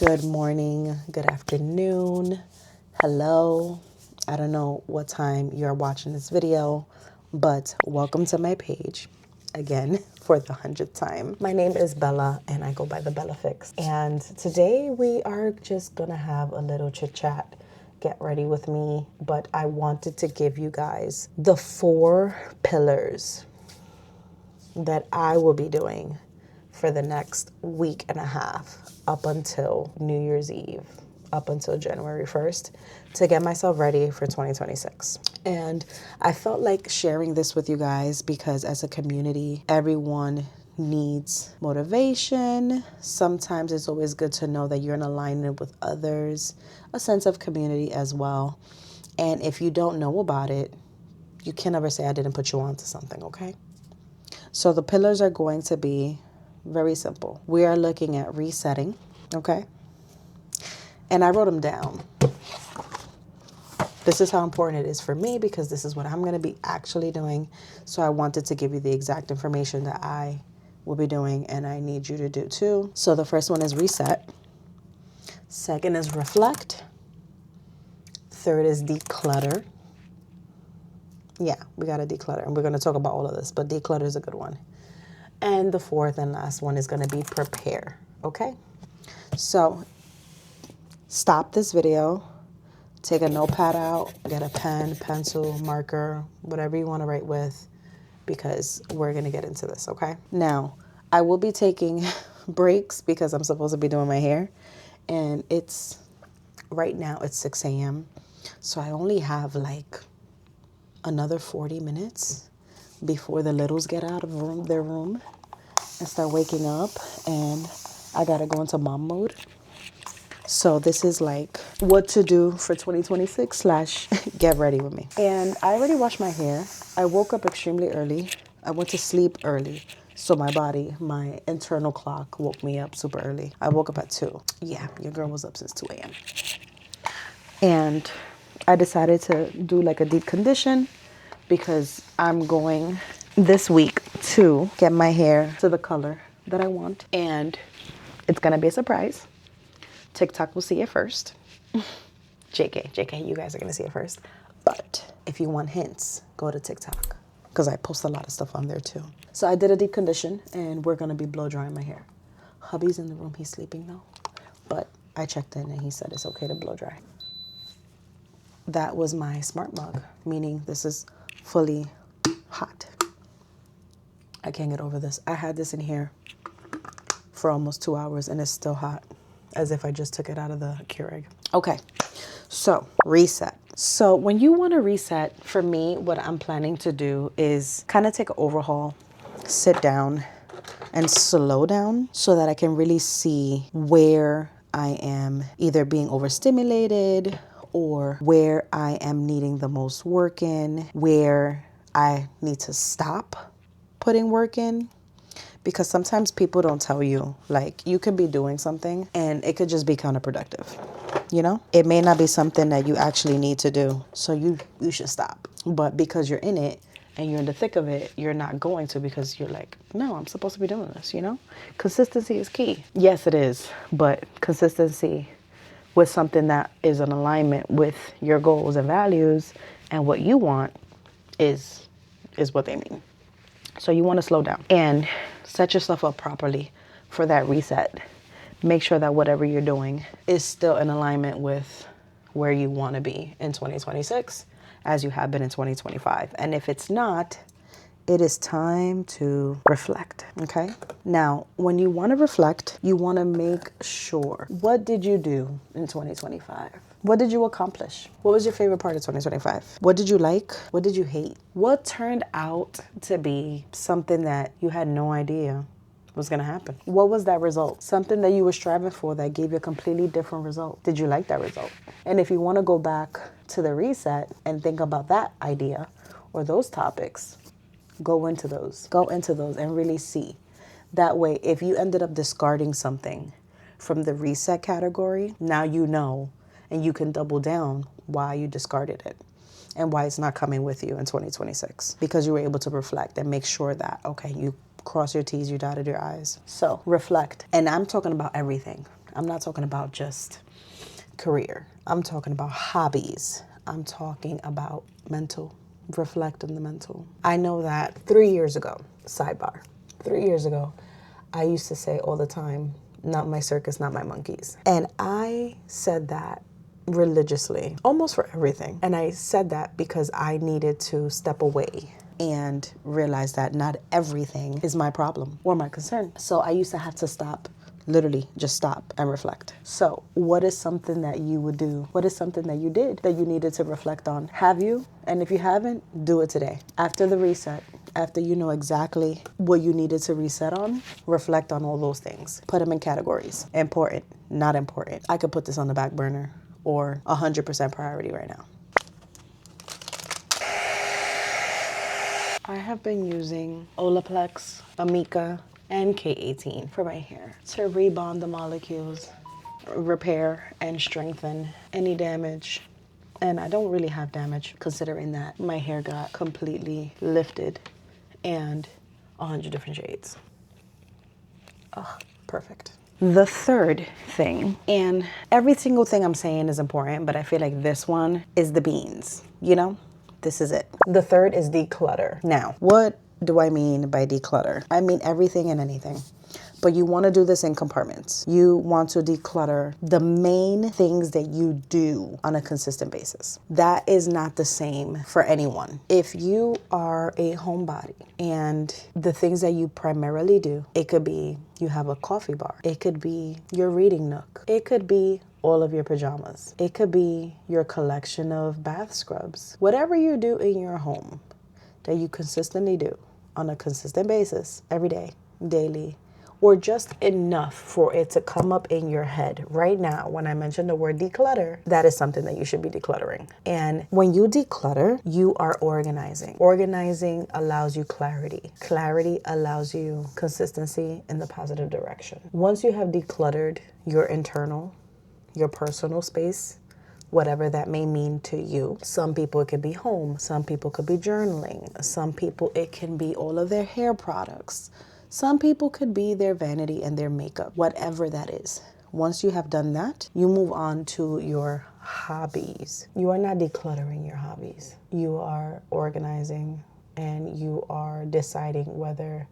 Good morning, good afternoon, hello. I don't know what time you're watching this video, but welcome to my page again for the 100th time. My name is Bella and I go by the Bella Fix. And today we are just gonna have a little chit chat. Get ready with me, but I wanted to give you guys the 4 pillars that I will be doing for the next week and a half up until New Year's Eve, up until January 1st, to get myself ready for 2026. And I felt like sharing this with you guys because as a community, everyone needs motivation. Sometimes it's always good to know that you're in alignment with others, a sense of community as well. And if you don't know about it, you can never say I didn't put you on to something, okay? So the pillars are going to be very simple. We are looking at resetting, okay? And I wrote them down. This is how important it is for me because this is what I'm going to be actually doing. So I wanted to give you the exact information that I will be doing and I need you to do too. So the first one is reset. Second is reflect. Third is declutter. Yeah, we got to declutter. And we're going to talk about all of this, but declutter is a good one. And the fourth and last one is going to be prepare, okay? So stop this video, take a notepad out, get a pen, pencil, marker, whatever you want to write with, because we're going to get into this, okay? Now, I will be taking breaks because I'm supposed to be doing my hair. And right now it's 6 a.m. So I only have like another 40 minutes before the littles get out of their room and start waking up, and I gotta go into mom mode. So this is like what to do for 2026 / get ready with me. And I already washed my hair. I woke up extremely early. I went to sleep early. So my internal clock woke me up super early. I woke up at 2. Yeah, your girl was up since 2 a.m. And I decided to do like a deep condition because I'm going this week to get my hair to the color that I want. And it's going to be a surprise. TikTok will see it first. JK, you guys are going to see it first. But if you want hints, go to TikTok because I post a lot of stuff on there too. So I did a deep condition and we're going to be blow drying my hair. Hubby's in the room. He's sleeping though. But I checked in and he said it's okay to blow dry. That was my smart mug, meaning this is fully hot. I can't get over this. I had this in here for almost 2 hours and it's still hot, as if I just took it out of the Keurig. Okay, so reset. So when you want to reset, for me, what I'm planning to do is kind of take an overhaul, sit down and slow down so that I can really see where I am either being overstimulated or where I am needing the most work in, where I need to stop putting work in. Because sometimes people don't tell you, like, you could be doing something and it could just be counterproductive. You know, it may not be something that you actually need to do. So you should stop. But because you're in it and you're in the thick of it, you're not going to because you're like, no, I'm supposed to be doing this, you know? Consistency is key. Yes, it is. But consistency with something that is in alignment with your goals and values and what you want is what they mean. So you want to slow down and set yourself up properly for that reset. Make sure that whatever you're doing is still in alignment with where you want to be in 2026 as you have been in 2025. And if it's not, it is time to reflect, okay? Now, when you want to reflect, you want to make sure, what did you do in 2025? What did you accomplish? What was your favorite part of 2025? What did you like? What did you hate? What turned out to be something that you had no idea was going to happen? What was that result? Something that you were striving for that gave you a completely different result. Did you like that result? And if you want to go back to the reset and think about that idea or those topics, go into those and really see. That way, if you ended up discarding something from the reset category, now you know and you can double down why you discarded it and why it's not coming with you in 2026 because you were able to reflect and make sure that, okay, you cross your T's, you dotted your I's. So reflect. And I'm talking about everything. I'm not talking about just career. I'm talking about hobbies. I'm talking about mental. Reflect on the mental. I know that 3 years ago, sidebar, 3 years ago, I used to say all the time, not my circus, not my monkeys. And I said that religiously, almost for everything. And I said that because I needed to step away and realize that not everything is my problem or my concern. So I used to have to stop, literally just stop and reflect. So what is something that you would do? What is something that you did that you needed to reflect on? Have you? And if you haven't, do it today. After the reset, after you know exactly what you needed to reset on, reflect on all those things. Put them in categories. Important, not important. I could put this on the back burner or 100% priority right now. I have been using Olaplex, Amika, and K18 for my hair to rebond the molecules, repair and strengthen any damage. And I don't really have damage considering that my hair got completely lifted and 100 different shades. Oh, perfect. The third thing, and every single thing I'm saying is important, but I feel like this one is the beans, you know? This is it. The third is declutter. Now, what do I mean by declutter? I mean everything and anything. But you want to do this in compartments. You want to declutter the main things that you do on a consistent basis. That is not the same for anyone. If you are a homebody and the things that you primarily do, it could be you have a coffee bar. It could be your reading nook. It could be all of your pajamas. It could be your collection of bath scrubs. Whatever you do in your home that you consistently do on a consistent basis, every day, daily, or just enough for it to come up in your head. Right now, when I mention the word declutter, that is something that you should be decluttering. And when you declutter, you are organizing. Organizing allows you clarity. Clarity allows you consistency in the positive direction. Once you have decluttered your internal, your personal space, whatever that may mean to you. Some people it could be home. Some people could be journaling. Some people it can be all of their hair products. Some people could be their vanity and their makeup, whatever that is. Once you have done that, you move on to your hobbies. You are not decluttering your hobbies. You are organizing and you are deciding whether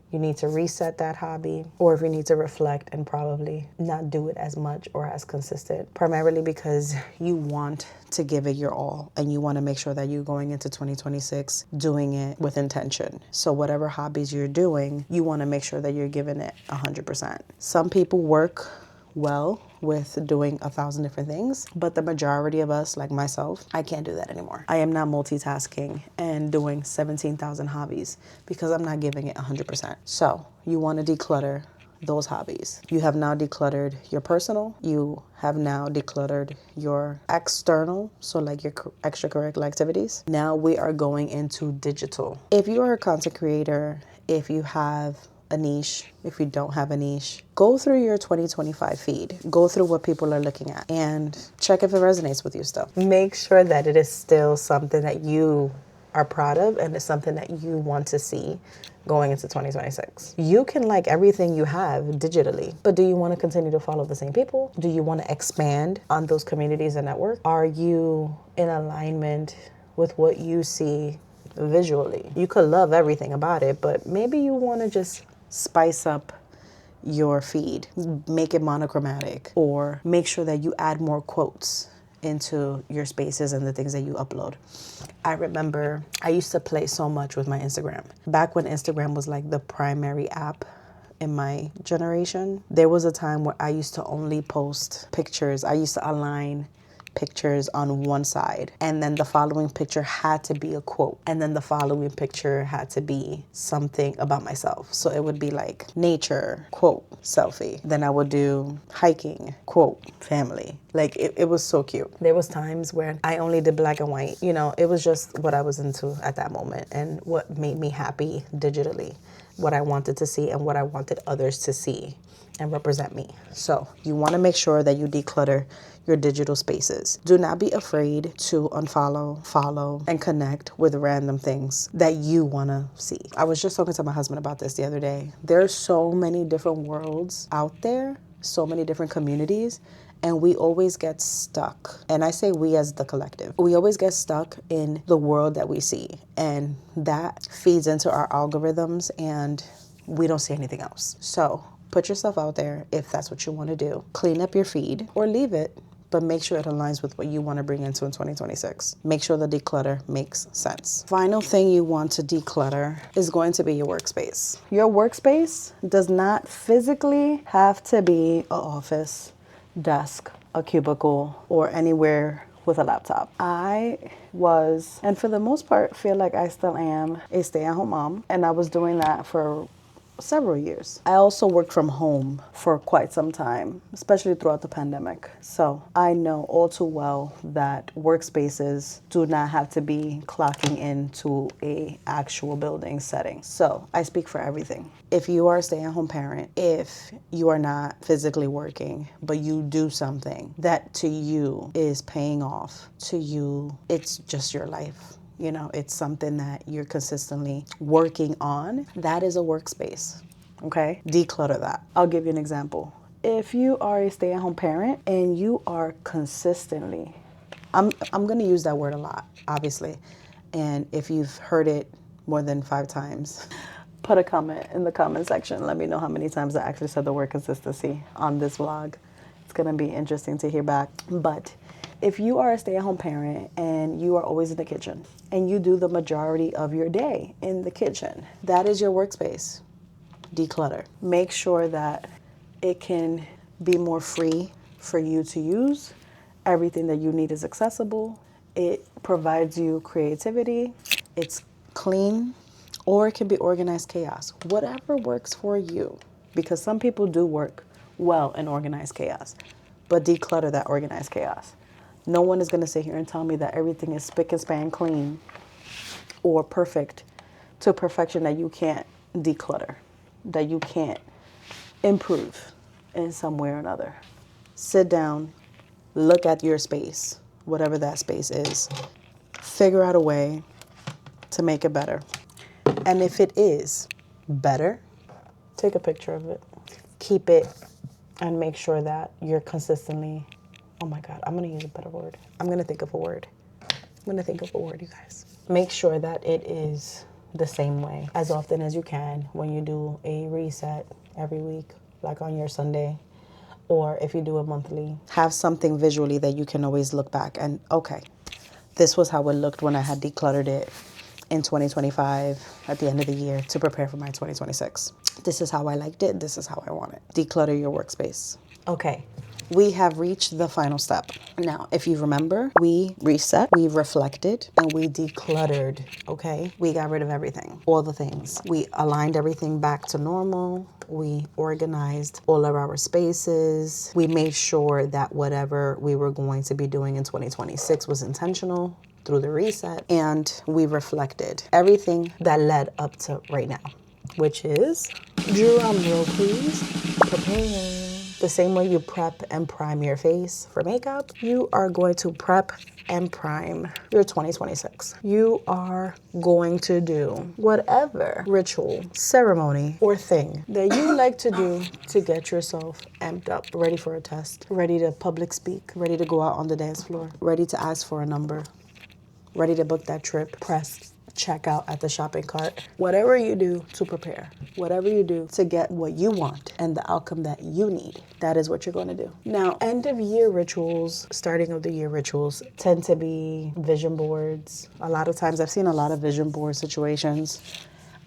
you need to reset that hobby or if you need to reflect and probably not do it as much or as consistent, primarily because you want to give it your all and you want to make sure that you're going into 2026 doing it with intention. So whatever hobbies you're doing, you want to make sure that you're giving it 100%. Some people work well with doing 1,000 different things, but the majority of us, like myself, I can't do that anymore. I am not multitasking and doing 17,000 hobbies because I'm not giving it 100%. So you want to declutter those hobbies. You have now decluttered your personal. You have now decluttered your external, so like your extracurricular activities. Now we are going into digital. If you are a content creator, if you have a niche, if you don't have a niche, go through your 2025 feed. Go through what people are looking at and check if it resonates with you still. Make sure that it is still something that you are proud of and it's something that you want to see going into 2026. You can like everything you have digitally, but do you want to continue to follow the same people? Do you want to expand on those communities and network? Are you in alignment with what you see visually? You could love everything about it, but maybe you want to just spice up your feed, make it monochromatic, or make sure that you add more quotes into your spaces and the things that you upload. I remember I used to play so much with my Instagram. Back when Instagram was like the primary app in my generation, there was a time where I used to only post pictures. I used to align pictures on one side, and then the following picture had to be a quote, and then the following picture had to be something about myself. So it would be like nature, quote, selfie. Then I would do hiking, quote, family. Like it was so cute. There was times where I only did black and white. You know, it was just what I was into at that moment and what made me happy digitally, what I wanted to see and what I wanted others to see and represent me. So you want to make sure that you declutter your digital spaces. Do not be afraid to unfollow, follow, and connect with random things that you want to see. I was just talking to my husband about this the other day. There's so many different worlds out there so many different communities, and we always get stuck. And I say we as the collective. We always get stuck in the world that we see, and that feeds into our algorithms, and we don't see anything else. So put yourself out there if that's what you want to do. Clean up your feed or leave it, but make sure it aligns with what you want to bring into in 2026. Make sure the declutter makes sense. Final thing you want to declutter is going to be your workspace. Your workspace does not physically have to be an office, desk, a cubicle, or anywhere with a laptop. I was, and for the most part, feel like I still am a stay-at-home mom, and I was doing that for several years. I also worked from home for quite some time, especially throughout the pandemic. So I know all too well that workspaces do not have to be clocking into a actual building setting. So I speak for everything. If you are a stay-at-home parent, if you are not physically working, but you do something that to you is paying off, to you, it's just your life. You know, it's something that you're consistently working on. That is a workspace, okay? Declutter that. I'll give you an example. If you are a stay-at-home parent and you are consistently, I'm going to use that word a lot, obviously. And if you've heard it more than 5 times, put a comment in the comment section. Let me know how many times I actually said the word consistency on this vlog. It's going to be interesting to hear back. But if you are a stay-at-home parent and you are always in the kitchen and you do the majority of your day in the kitchen, that is your workspace. Declutter. Make sure that it can be more free for you to use. Everything that you need is accessible. It provides you creativity. It's clean, or it can be organized chaos. Whatever works for you, because some people do work well in organized chaos, but declutter that organized chaos. No one is going to sit here and tell me that everything is spick and span clean or perfect to perfection that you can't declutter, that you can't improve in some way or another. Sit down, look at your space, whatever that space is. Figure out a way to make it better. And if it is better, take a picture of it. Keep it and make sure that you're consistently, oh my God, I'm going to use a better word. I'm going to think of a word. You guys. Make sure that it is the same way as often as you can when you do a reset every week, like on your Sunday, or if you do it monthly. Have something visually that you can always look back and, okay, this was how it looked when I had decluttered it in 2025 at the end of the year to prepare for my 2026. This is how I liked it. This is how I want it. Declutter your workspace. Okay. We have reached the final step. Now, if you remember, we reset, we reflected, and we decluttered, okay? We got rid of everything, all the things. We aligned everything back to normal. We organized all of our spaces. We made sure that whatever we were going to be doing in 2026 was intentional through the reset. And we reflected everything that led up to right now, which is, drum roll please, prepare. The same way you prep and prime your face for makeup, you are going to prep and prime your 2026. You are going to do whatever ritual, ceremony, or thing that you like to do to get yourself amped up, ready for a test, ready to public speak, ready to go out on the dance floor, ready to ask for a number, ready to book that trip, press checkout at the shopping cart. Whatever you do to prepare, whatever you do to get what you want and the outcome that you need, that is what you're going to do. Now, end of year rituals, starting of the year rituals tend to be vision boards. A lot of times I've seen a lot of vision board situations.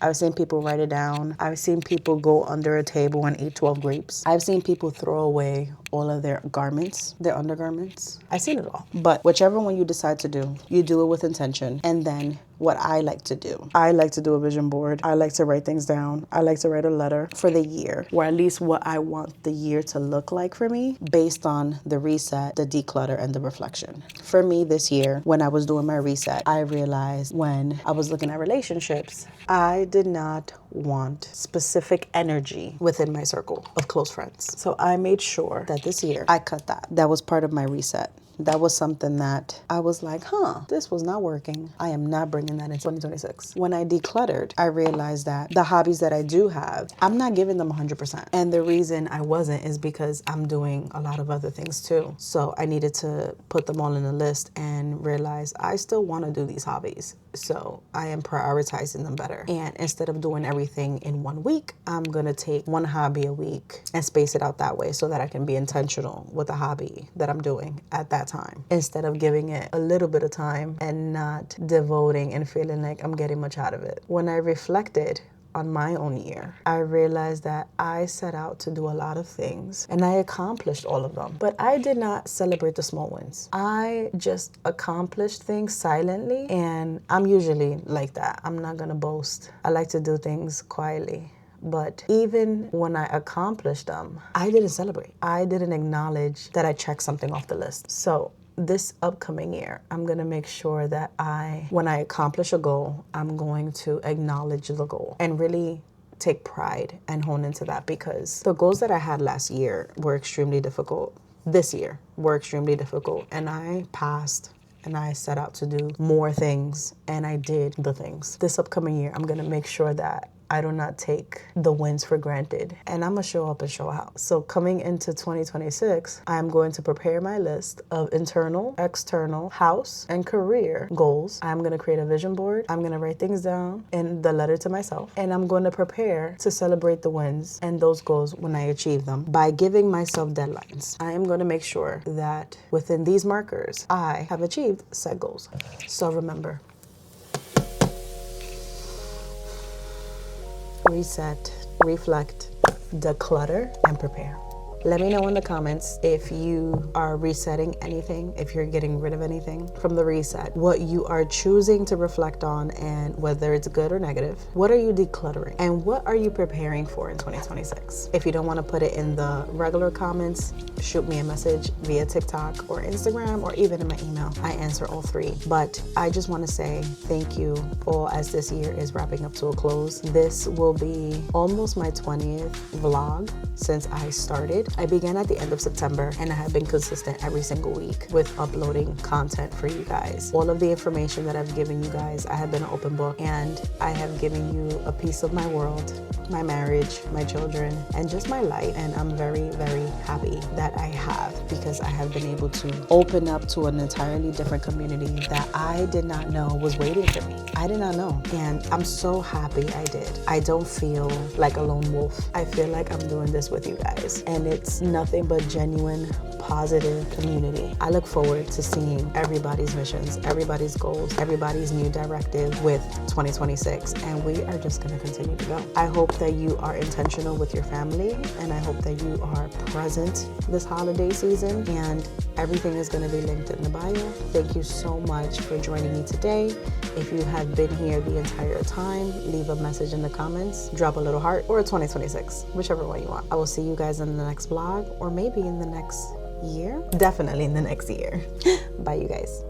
I've seen people write it down. I've seen people go under a table and eat 12 grapes. I've seen people throw away all of their garments, their undergarments. I've seen it all. But whichever one you decide to do, you do it with intention. And then what I like to do a vision board. I like to write things down. I like to write a letter for the year, or at least what I want the year to look like for me based on the reset, the declutter, and the reflection. For me this year, when I was doing my reset, I realized when I was looking at relationships, I did not want specific energy within my circle of close friends. So I made sure that this year I cut that. That was part of my reset. that was something that I was like, this was not working. I am not bringing that in 2026. When I decluttered, I realized that the hobbies that I do have, I'm not giving them 100%. And the reason I wasn't is because I'm doing a lot of other things too. So I needed to put them all in a list and realize I still want to do these hobbies. So I am prioritizing them better. And instead of doing everything in 1 week, I'm going to take one hobby a week and space it out that way so that I can be intentional with the hobby that I'm doing at that time, instead of giving it a little bit of time and not devoting and feeling like I'm getting much out of it. When I reflected on my own year, I realized that I set out to do a lot of things and I accomplished all of them, but I did not celebrate the small wins. I just accomplished things silently, and I'm usually like that. I'm not gonna boast. I like to do things quietly. But even when I accomplished them, I didn't celebrate. I didn't acknowledge that I checked something off the list. So this upcoming year, I'm going to make sure that when I accomplish a goal, I'm going to acknowledge the goal and really take pride and hone into that, because the goals that I had last year were extremely difficult. This year were extremely difficult, and I passed. And I set out to do more things, and I did the things. This upcoming year, I'm going to make sure that I do not take the wins for granted, and I'm gonna show up and show out. So coming into 2026, I'm going to prepare my list of internal, external, house, and career goals. I'm gonna create a vision board. I'm gonna write things down in the letter to myself, and I'm going to prepare to celebrate the wins and those goals when I achieve them by giving myself deadlines. I am gonna make sure that within these markers, I have achieved set goals. So remember, reset, reflect, declutter, and prepare. Let me know in the comments if you are resetting anything, if you're getting rid of anything from the reset, what you are choosing to reflect on, and whether it's good or negative. What are you decluttering, and what are you preparing for in 2026? If you don't want to put it in the regular comments, shoot me a message via TikTok or Instagram, or even in my email. I answer all three. But I just want to say thank you all, as this year is wrapping up to a close. This will be almost my 20th vlog since I started. I began at the end of September, and I have been consistent every single week with uploading content for you guys. All of the information that I've given you guys, I have been an open book, and I have given you a piece of my world, my marriage, my children, and just my life. And I'm very, very happy that I have, because I have been able to open up to an entirely different community that I did not know was waiting for me. I did not know, and I'm so happy I did. I don't feel like a lone wolf. I feel like I'm doing this with you guys, and it's nothing but genuine, positive community. I look forward to seeing everybody's missions, everybody's goals, everybody's new directive with 2026, and we are just going to continue to go. I hope that you are intentional with your family, and I hope that you are present this holiday season, and everything is going to be linked in the bio. Thank you so much for joining me today. If you have been here the entire time, leave a message in the comments, drop a little heart, or a 2026, whichever one you want. I will see you guys in the next vlog, or maybe in the next year. Definitely in the next year. Bye, you guys.